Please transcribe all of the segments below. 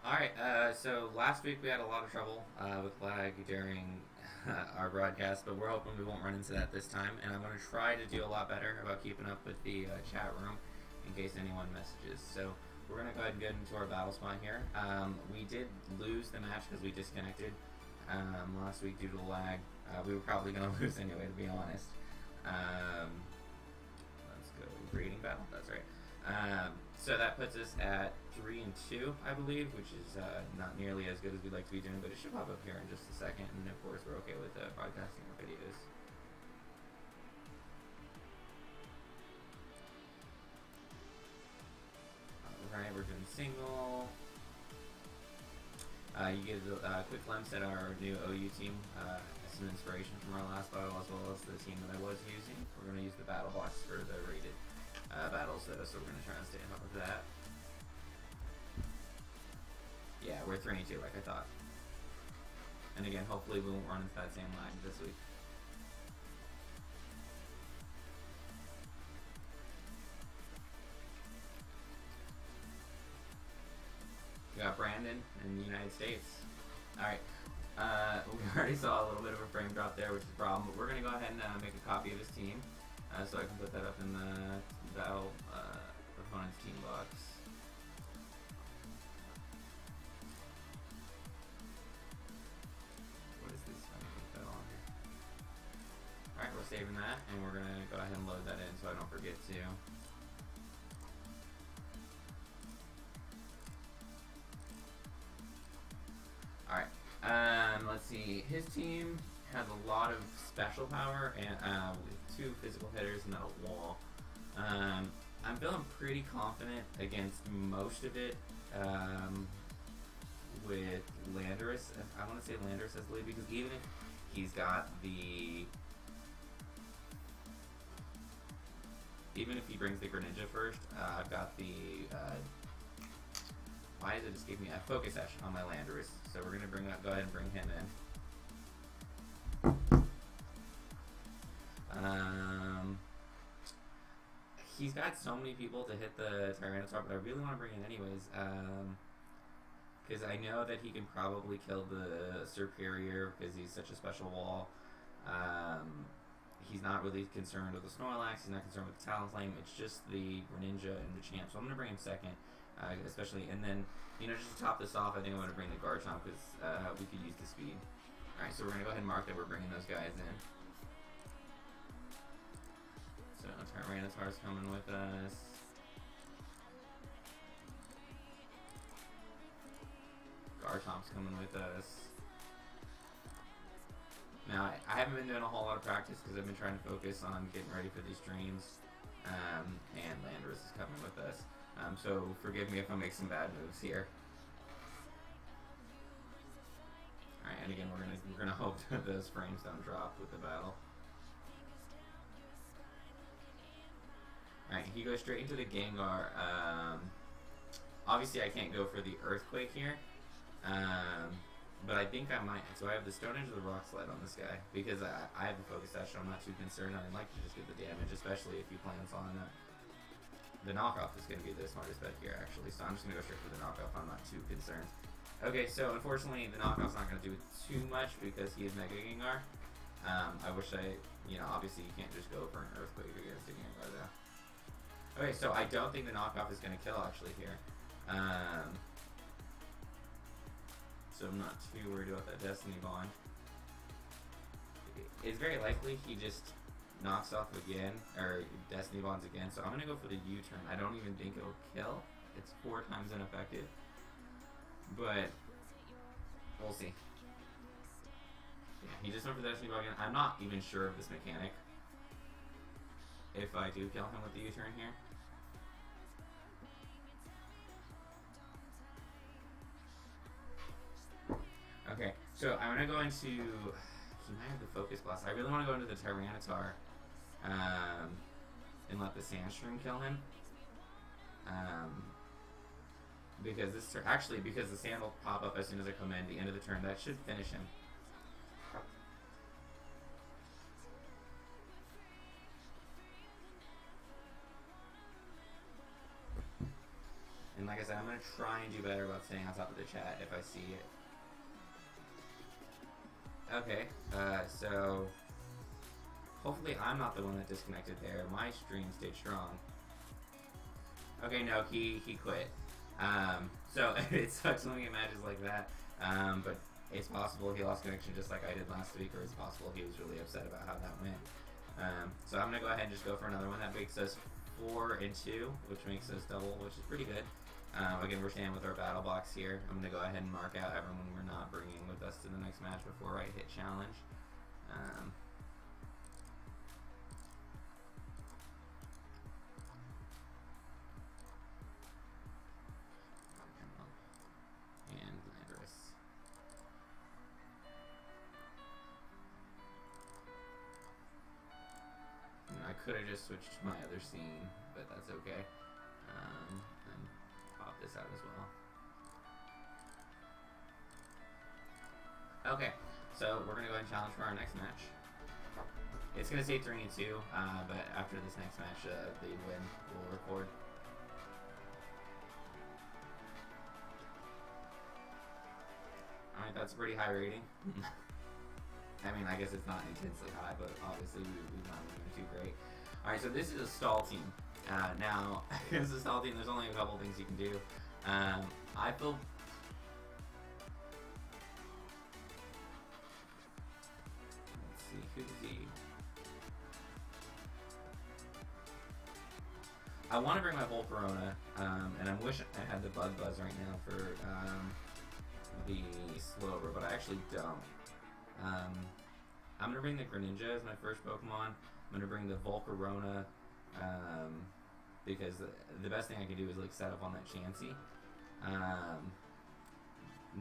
Alright, so last week we had a lot of trouble with lag during our broadcast, but we're hoping we won't run into that this time, and I'm going to try to do a lot better about keeping up with the chat room in case anyone messages. So we're going to go ahead and get into our battle spot here. We did lose the match because we disconnected last week due to lag. We were probably going to lose anyway, to be honest. Let's go breeding battle, that's right. So that puts us at 3-2, I believe, which is not nearly as good as we'd like to be doing, but it should pop up here in just a second, and of course we're okay with broadcasting our videos. Alright, we're doing single. You get a quick glimpse at our new OU team, some inspiration from our last battle, as well as the team that I was using. We're going to use the battle box for the rated battles, so we're going to try and stay on top of that. Yeah, we're 3-2 like I thought. And again, hopefully we won't run into that same lag this week. We got Brandon in the United States. Alright, we already saw a little bit of a frame drop there, which is a problem, but we're going to go ahead and make a copy of his team, so I can put that up in the battle opponent's team box. What is this? I put that on here. Alright, we're saving that, and we're going to go ahead and load that in so I don't forget to. Alright, let's see. His team has a lot of special power and with 2 physical hitters and then a wall. I'm feeling pretty confident against most of it with Landorus. I want to say Landorus as the lead because even if he's got the... Even if he brings the Greninja first, I've got the... why does it just give me a focus action on my Landorus? So we're going to go ahead and bring him in. He's got so many people to hit the Tyranitar, but I really want to bring in anyways. Because I know that he can probably kill the Superior because he's such a special wall. He's not really concerned with the Snorlax, he's not concerned with the Talonflame, it's just the Greninja and the Champ. So I'm going to bring him second. Especially, and then, you know, just to top this off, I think I'm going to bring the Garchomp because we could use the speed. Alright, so we're going to go ahead and mark that we're bringing those guys in. So, Tyranitar's coming with us. Garchomp's coming with us. Now, I haven't been doing a whole lot of practice because I've been trying to focus on getting ready for these streams. And Landorus is coming with us. So forgive me if I make some bad moves here. Alright, and again we're gonna hope that those frames don't drop with the battle. Alright, he goes straight into the Gengar. Obviously I can't go for the Earthquake here. But I think I might. So I have the Stone Edge of the Rock Slide on this guy because I have a focus action. I'm not too concerned. I'd like to just get the damage, especially if he plans on the knockoff is going to be the smartest bet here, actually. So I'm just going to go straight for the knockoff. I'm not too concerned. Okay, so unfortunately, the knockoff's not going to do too much because he is Mega Gengar. I wish you know, obviously you can't just go for an Earthquake against a Gengar, though. Okay, so I don't think the knockoff is going to kill, actually, here. So I'm not too worried about that Destiny Bond. It's very likely he just knocks off again, or Destiny Bonds again, so I'm going to go for the U-turn. I don't even think it'll kill. It's 4 times ineffective. But, we'll see. Yeah, he just went for the Destiny Bond again. I'm not even sure of this mechanic. If I do kill him with the U-turn here. Okay, so I'm going to go into... He might have the Focus Blast. I really want to go into the Tyranitar and let the Sandstream kill him. Because this turn... Actually, because the Sand will pop up as soon as I come in at the end of the turn. That should finish him. And like I I said, I'm going to try and do better about staying on top of the chat if I see it. Okay, so hopefully I'm not the one that disconnected there. My stream stayed strong. Okay, no, he quit. So it sucks when we get matches like that. But it's possible he lost connection just like I did last week, or it's possible he was really upset about how that went. So I'm gonna go ahead and just go for another one. That makes us 4 and 2, which makes us double, which is pretty good. Again, we're staying with our battle box here. I'm gonna go ahead and mark out everyone we're not bringing with us to the next match before I hit challenge. And Landris. I could have just switched to my other scene, but that's okay. And pop this out as well. Okay, so we're gonna go ahead and challenge for our next match. It's gonna say 3 and 2, but after this next match, the win will record. Alright, that's a pretty high rating. I mean, I guess it's not intensely high, but obviously we've not been doing too great. Alright, so this is a stall team. Now, as a stall team, there's only a couple things you can do. I feel... Let's see, who's he? I want to bring my whole Corona, and I wish I had the Bug Buzz right now for the Slower, but I actually don't. I'm going to bring the Greninja as my first Pokemon. I'm going to bring the Volcarona, because the best thing I can do is like set up on that Chansey.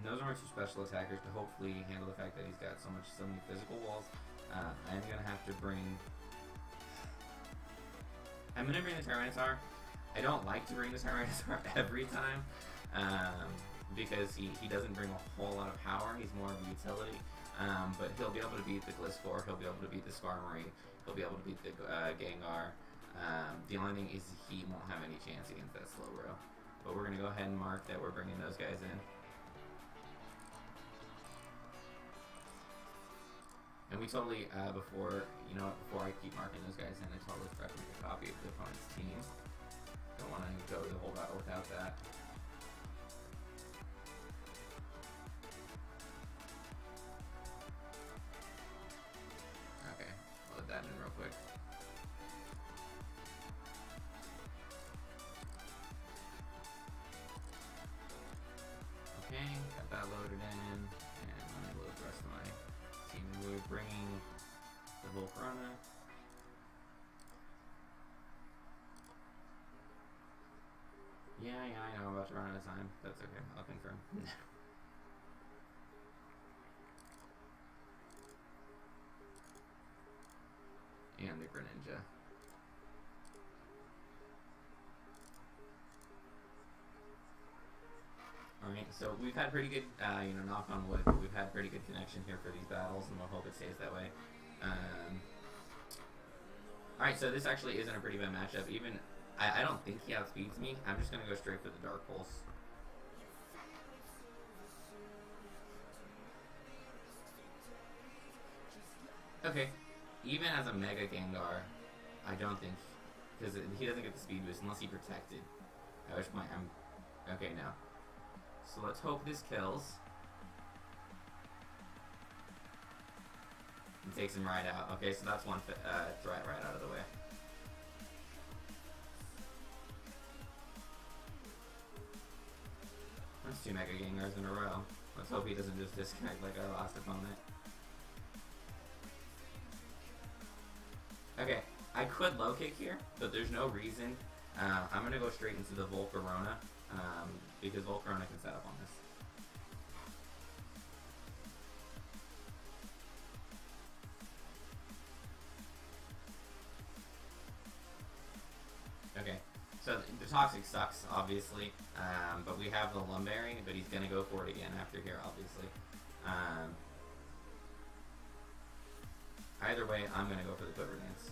Those are my 2 special attackers to hopefully handle the fact that he's got so many physical walls. I'm going to have to bring... I'm going to bring the Tyranitar. I don't like to bring the Tyranitar every time, because he doesn't bring a whole lot of power. He's more of a utility. But he'll be able to beat the Gliscor, he'll be able to beat the Skarmory, he'll be able to beat the Gengar. The only thing is he won't have any chance against that Slowbro. But we're going to go ahead and mark that we're bringing those guys in. And we totally, before I keep marking those guys in, I totally forgot to make a copy of the opponent's team. Don't want to go the whole battle without that. Okay, load that in real quick. Okay, got that loaded in, and let me load the rest of my team. We're bringing the Volcarona. Yeah, I know I'm about to run out of time. That's okay, I'll confirm. And the Greninja. Alright, so we've had pretty good, knock on wood, we've had pretty good connection here for these battles, and we'll hope it stays that way. Alright, so this actually isn't a pretty bad matchup. Even, I don't think he outspeeds me. I'm just going to go straight for the Dark Pulse. Okay, even as a Mega Gengar, I don't think, because he doesn't get the speed boost unless he protected. At which point I'm, okay now. So let's hope this kills. And takes him right out. Okay, so that's one threat right out of the way. That's 2 Mega Gengars in a row. Let's hope he doesn't just disconnect like our last opponent. Okay, I could low kick here, but there's no reason. I'm gonna go straight into the Volcarona, because Volcarona can set up on this. Okay, so the Toxic sucks, obviously, but we have the Lumberry, but he's gonna go for it again after here, obviously. Either way, I'm gonna go for the Quiver Dance.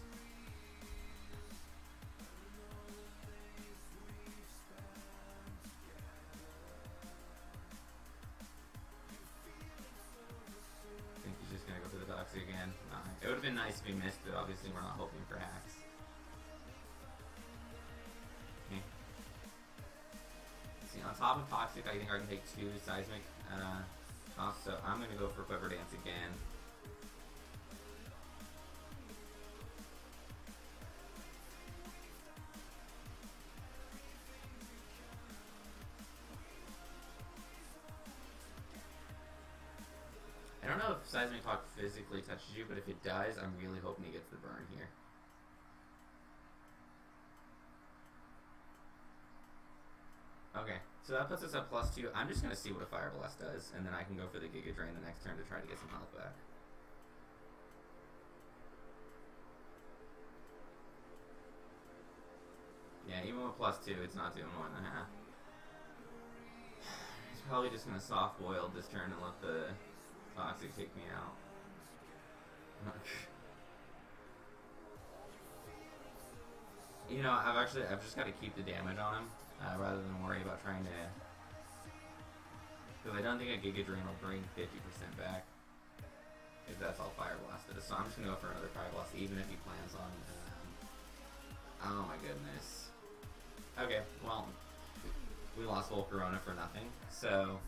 nice if we missed it. Obviously, we're not hoping for hacks. Okay. See, on top of Toxic, I think I can take 2 Seismic. So I'm going to go for Quiver Dance again. I don't know if Seismic Talk physically touches you, but if it does, I'm really hoping he gets the burn here. Okay, so that puts us at +2. I'm just going to see what a Fire Blast does, and then I can go for the Giga Drain the next turn to try to get some health back. Yeah, even with +2, it's not doing 1.5. He's probably just going to soft boil this turn and let the Toxic take me out. You know, I've just got to keep the damage on him rather than worry about trying to. Because I don't think a Giga Drain will bring 50% back if that's all Fire Blast is. So I'm just gonna go for another Fire Blast, even if he plans on. Oh my goodness. Okay, well, we lost Volcarona for nothing, so.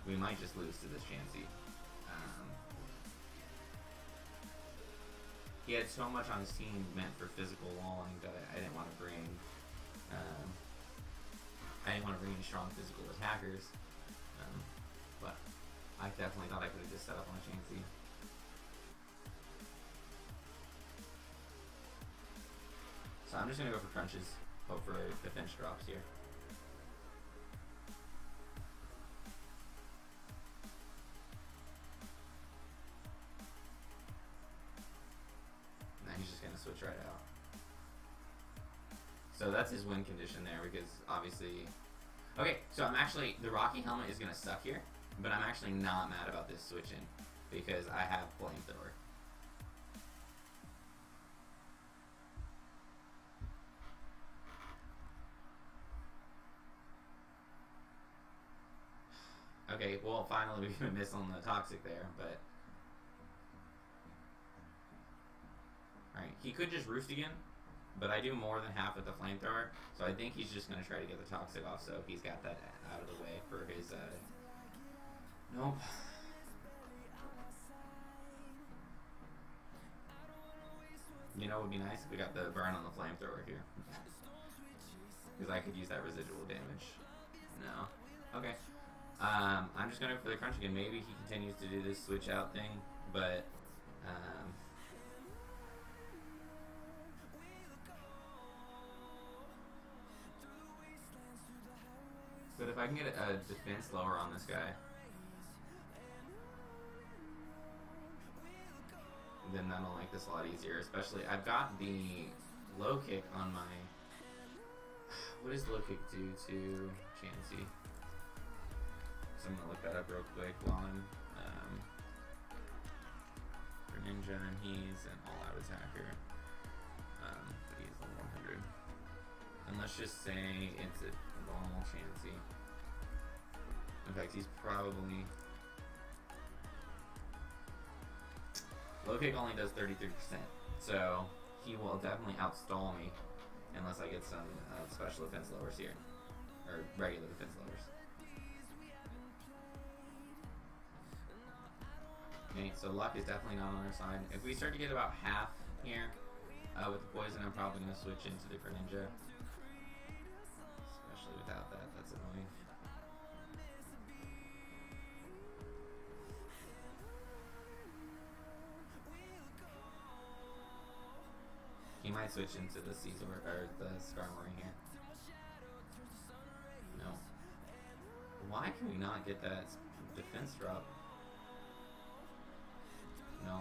We might just lose to this Chansey. He had so much on his team meant for physical walling that I didn't want to bring. I didn't want to bring any strong physical attackers, but I definitely thought I could have just set up on a Chansey. So I'm just gonna go for crunches. Hope for the finish drops here. He's just going to switch right out. So that's his win condition there, because obviously... Okay, so I'm actually... The Rocky Helmet is going to suck here, but I'm actually not mad about this switching, because I have Flamethrower. Okay, well, finally we can miss on the Toxic there, but... Alright, he could just Roost again, but I do more than half with the Flamethrower, so I think he's just going to try to get the Toxic off, so he's got that out of the way for his, Nope. You know what would be nice if we got the burn on the Flamethrower here. Because I could use that residual damage. No. Okay. I'm just going to go for the crunch again. Maybe he continues to do this switch out thing, but, But if I can get a defense lower on this guy, then that'll make this a lot easier. Especially, I've got the low kick on my... What does low kick do to Chansey? So I'm gonna look that up real quick while I'm... for Ninja, and he's an all-out attacker. But he's level 100. And let's just say it's a normal Chansey. In fact, he's probably... Low kick only does 33%, so he will definitely outstall me unless I get some special defense lowers here, or regular defense lowers. Okay, so luck is definitely not on our side. If we start to get about half here with the poison, I'm probably going to switch into the Greninja. Especially without that, that's annoying. He might switch into the Caesar or the Skarmory here. No. Why can we not get that defense drop? No.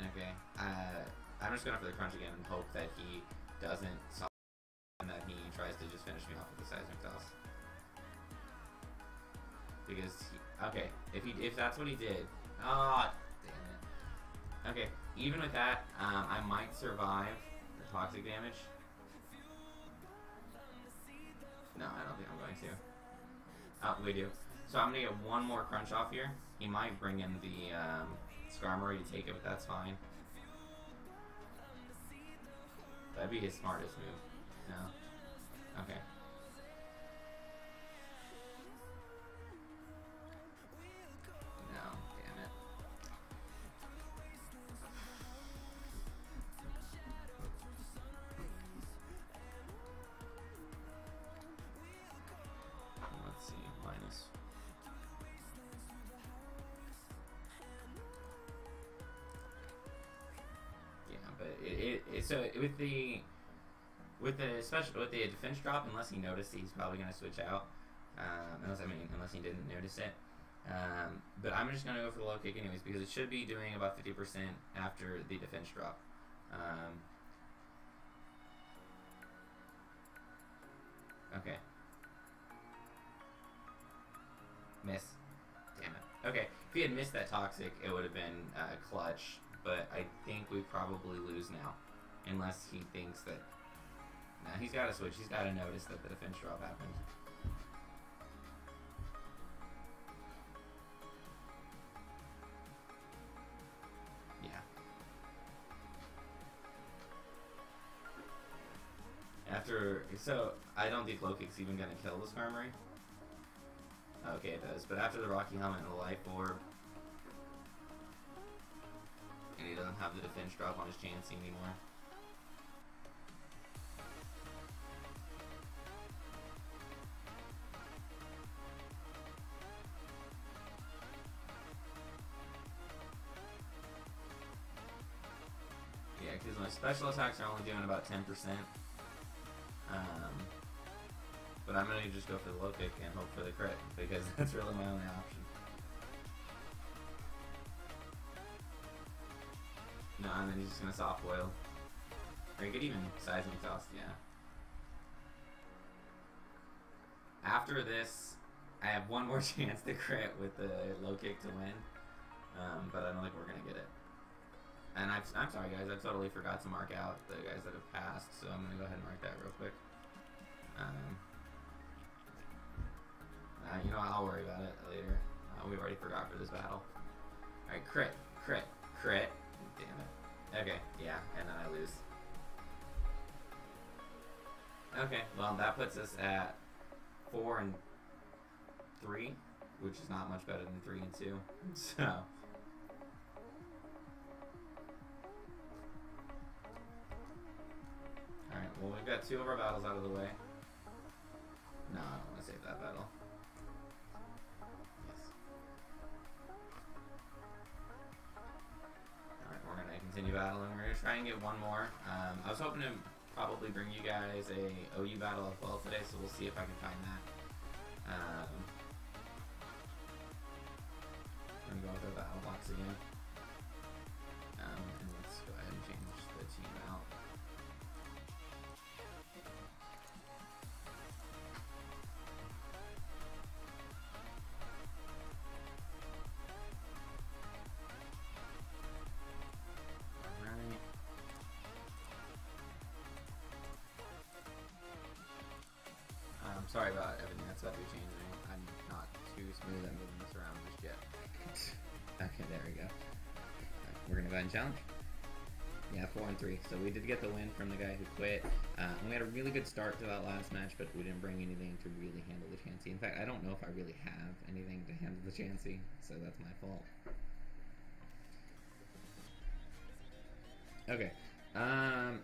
Okay. I'm just going for the crunch again and hope that he doesn't solve and that he tries to just finish me off with the Seismic Toss. Because he, okay, if that's what he did, damn it. Okay, even with that, I might survive the toxic damage. No, I don't think I'm going to. Oh, we do. So I'm going to get one more crunch off here. He might bring in the Skarmory to take it, but that's fine. That'd be his smartest move. No? Okay. No, damn it. Let's see, minus. Yeah, but so with the defense drop, unless he noticed, he's probably gonna switch out. Unless he didn't notice it. But I'm just gonna go for the low kick anyways because it should be doing about 50% after the defense drop. Okay. Miss. Damn it. Okay, if he had missed that toxic, it would have been clutch. But I think we probably lose now, unless he thinks that. Nah, he's got to switch. He's got to notice that the defense drop happened. Yeah. So I don't think low kick's even gonna kill this Skarmory. Okay, it does. But after the Rocky Helmet and the Life Orb, and he doesn't have the defense drop on his Chansey anymore. Yeah, because my special attacks are only doing about 10%. But I'm gonna just go for the low kick and hope for the crit because that's really my only option. No, and then he's just gonna soft boil. Or he could even seismic toss, yeah. After this, I have one more chance to crit with the low kick to win. But I don't think we're gonna get it. And I'm sorry guys, I totally forgot to mark out the guys that have passed, so I'm gonna go ahead and mark that real quick. You know what, I'll worry about it later. We already forgot for this battle. Alright, crit, crit, crit. Damn it. Okay, yeah, and then I lose. Okay, well that puts us at 4 and 3, which is not much better than 3 and 2. So alright, well we've got 2 of our battles out of the way. No, I don't want to save that battle. Yes. Alright, we're going to continue battling. We're going to try and get one more. I was hoping to probably bring you guys a OU battle as well today, so we'll see if I can find that. I'm going to go with the battle box again. And let's go ahead and change the team out. Sorry about everything that's about to be changing. I'm not too smooth at moving this around just yet. Okay, there we go. Right, we're gonna go ahead and challenge. Yeah, 4 and 3. So we did get the win from the guy who quit. And we had a really good start to that last match, but we didn't bring anything to really handle the Chansey. In fact, I don't know if I really have anything to handle the Chansey, so that's my fault. Okay.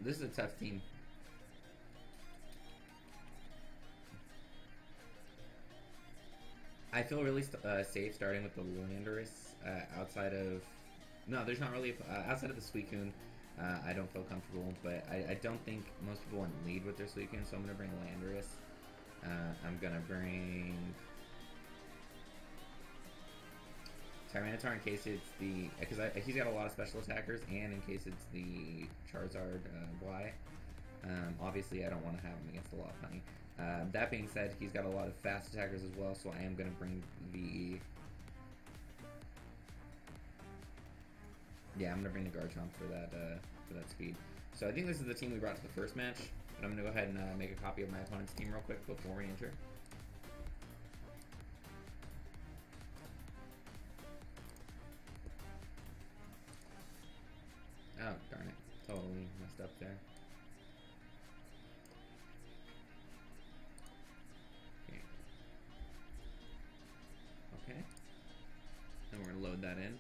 This is a tough team. I feel really safe starting with the Landorus outside of... No, there's not really... outside of the Suicune, I don't feel comfortable, but I don't think most people want to lead with their Suicune, so I'm going to bring Landorus. I'm going to bring... Tyranitar in case it's the... Because he's got a lot of special attackers, and in case it's the Charizard Y. Obviously, I don't want to have him against a lot of honey. That being said, he's got a lot of fast attackers as well, so I am going to bring the Yeah, I'm gonna bring the Garchomp for that speed. So I think this is the team we brought to the first match, but I'm gonna go ahead and make a copy of my opponent's team real quick before we enter. Oh, darn it. Totally messed up there. Okay. Okay. And we're gonna load that in.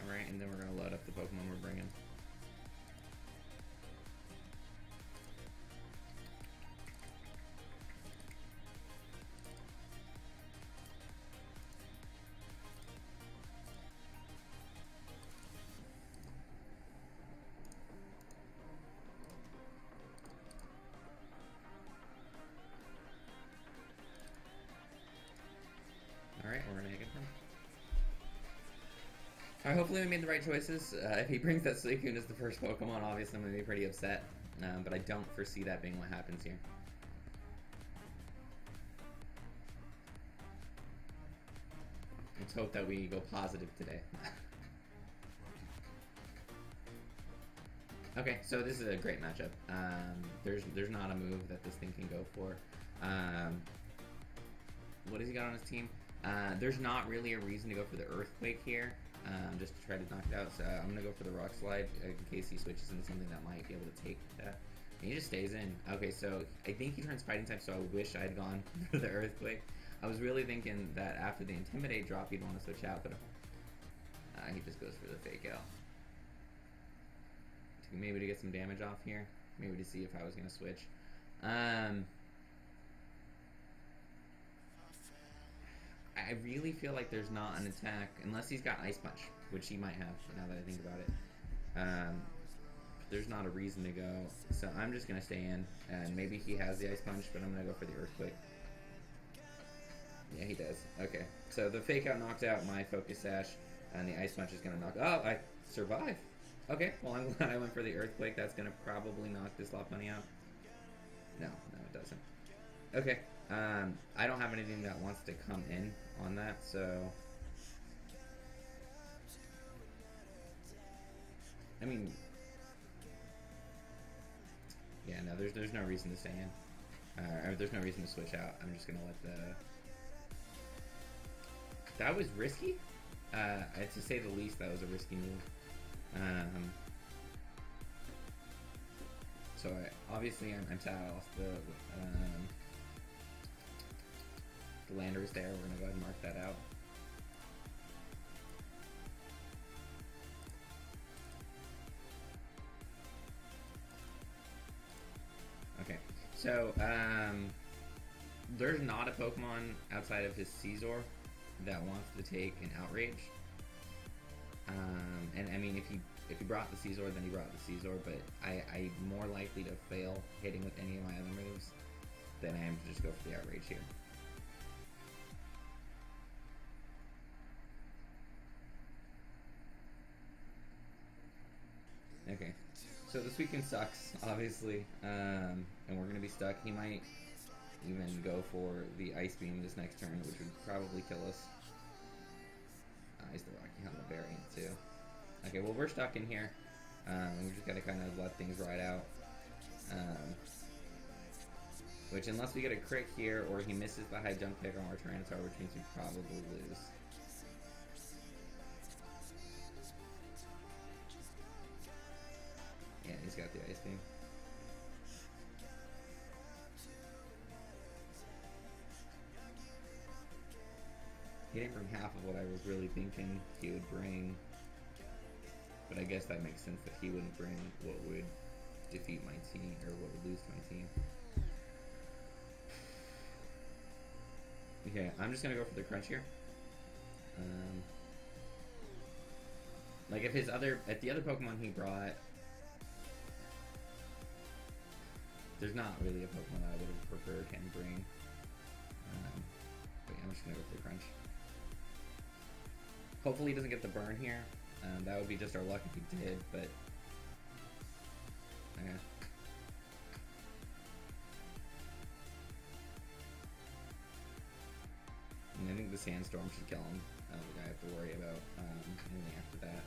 Alright, and then we're gonna load up the Pokemon we're bringing. Alright, we're gonna hit him. Alright, hopefully we made the right choices. If he brings that Suicune as the first Pokemon, obviously I'm gonna be pretty upset. But I don't foresee that being what happens here. Let's hope that we go positive today. Okay, so this is a great matchup. There's not a move that this thing can go for. What has he got on his team? There's not really a reason to go for the Earthquake here, just to try to knock it out. So I'm gonna go for the Rock Slide in case he switches into something that might be able to take that. And he just stays in. Okay, so I think he turns Fighting type, so I wish I had gone for the Earthquake. I was really thinking that after the Intimidate drop, he'd want to switch out, but he just goes for the Fake Out. Maybe to get some damage off here. Maybe to see if I was going to switch. I really feel like there's not an attack, unless he's got Ice Punch, which he might have, now that I think about it. There's not a reason to go, so I'm just going to stay in, and maybe he has the Ice Punch, but I'm going to go for the Earthquake. Yeah, he does. Okay, so the Fake Out knocked out my Focus Sash, and the Ice Punch is going to knock... Oh, I survived! Okay, well I'm glad I went for the Earthquake. That's going to probably knock this Lopunny out. No, it doesn't. Okay, I don't have anything that wants to come in on that, so... I mean... Yeah, no, there's no reason to stay in. Or there's no reason to switch out. I'm just going to let the... That was risky? To say the least, that was a risky move. So obviously I'm sad I lost the Landorus there. We're gonna go ahead and mark that out. Okay, so there's not a Pokemon outside of his Scizor that wants to take an Outrage. And I mean, if he brought the Scizor, then he brought the Scizor, but I'm more likely to fail hitting with any of my other moves than I am to just go for the Outrage here. Okay, so the Suicune sucks, obviously, and we're going to be stuck. He might even go for the Ice Beam this next turn, which would probably kill us. He's the Rocky Helmet variant too. Okay, well we're stuck in here. We just gotta kind of let things ride out. Which, unless we get a crit here, or he misses the high jump kick on our Tyranitar, which means we probably lose. Yeah, he's got the Ice Beam. He didn't bring half of what I was really thinking he would bring. But I guess that makes sense that he wouldn't bring what would defeat my team, or what would lose to my team. Okay, I'm just gonna go for the crunch here. Like if the other Pokemon he brought, there's not really a Pokemon that I would have preferred him bring. But yeah, I'm just gonna go for the crunch. Hopefully he doesn't get the burn here. That would be just our luck if he did, but... sandstorm should kill him. I don't think I have to worry about anything after that.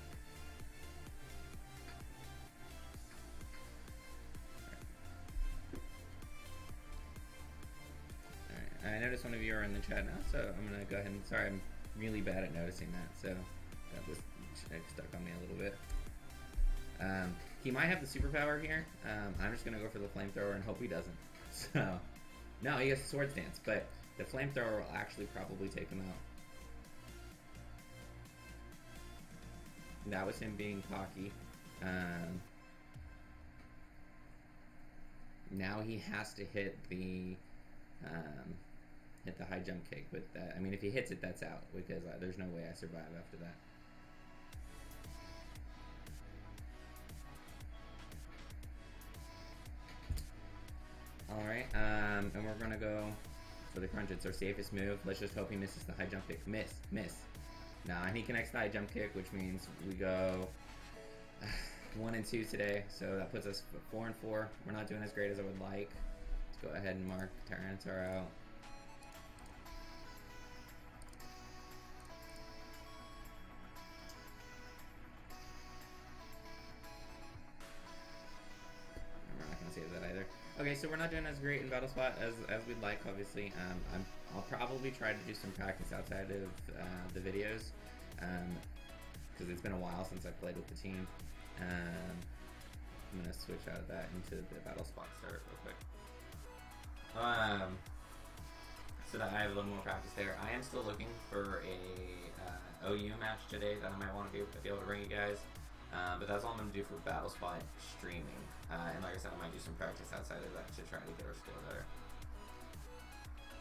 Alright, I noticed one of you are in the chat now, so I'm gonna go ahead and, sorry, I'm really bad at noticing that, so got this stuck on me a little bit. He might have the superpower here. I'm just gonna go for the flamethrower and hope he doesn't. So, no, he has the sword stance, but the flamethrower will actually probably take him out. That was him being cocky. Now he has to hit the high jump kick, but that, I mean, if he hits it, that's out, because there's no way I survive after that. Alright, and we're gonna go for the crunch. It's our safest move. Let's just hope he misses the high jump kick. Miss. Nah, and he connects the high jump kick, which means we go 1 and 2 today, so that puts us 4 and 4. We're not doing as great as I would like. Let's go ahead and mark Tyranitar out. Okay, so we're not doing as great in Battle Spot as we'd like, obviously. I'll probably try to do some practice outside of the videos, because it's been a while since I played with the team. I'm going to switch out of that into the Battle Spot start real quick. So that I have a little more practice there. I am still looking for a OU match today that I might want to be able to bring you guys. But that's all I'm going to do for Battle Spot streaming. And like I said, I might do some practice outside of that to try to get our skill better.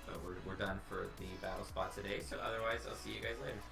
But we're done for the Battle Spot today, so otherwise I'll see you guys later.